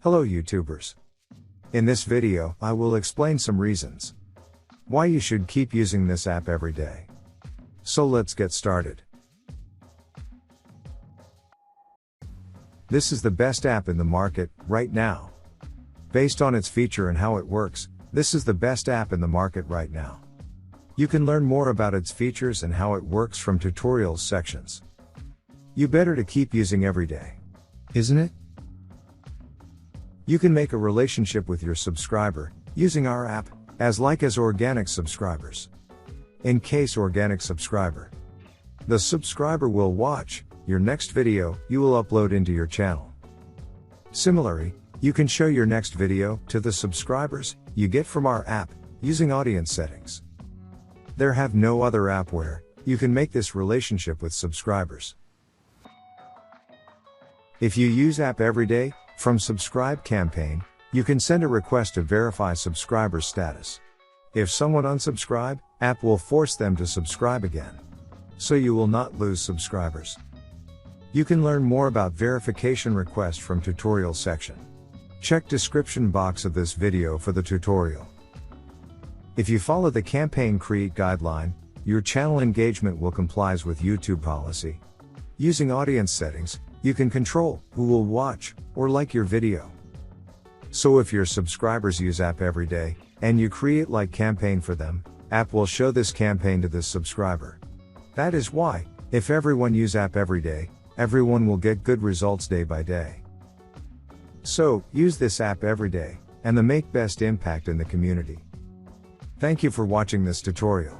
Hello YouTubers. In this video, I will explain some reasons why you should keep using this app every day. So let's get started. This is the best app in the market right now. Based on its feature and how it works, this is the best app in the market right now. You can learn more about its features and how it works from tutorials sections. You better to keep using every day, isn't it? You can make a relationship with your subscriber using our app, as organic subscribers. In case organic subscriber, the subscriber will watch your next video you will upload into your channel. Similarly, you can show your next video to the subscribers you get from our app using audience settings. There have no other app where you can make this relationship with subscribers. If you use app every day, from subscribe campaign, you can send a request to verify subscriber status. If someone unsubscribe, app will force them to subscribe again. So you will not lose subscribers. You can learn more about verification request from tutorial section. Check description box of this video for the tutorial. If you follow the campaign create guideline, your channel engagement will complies with YouTube policy. Using audience settings, you can control who will watch or like your video. So if your subscribers use app every day, and you create like campaign for them, app will show this campaign to this subscriber. That is why, if everyone use app every day, everyone will get good results day by day. So, use this app every day, and make best impact in the community. Thank you for watching this tutorial.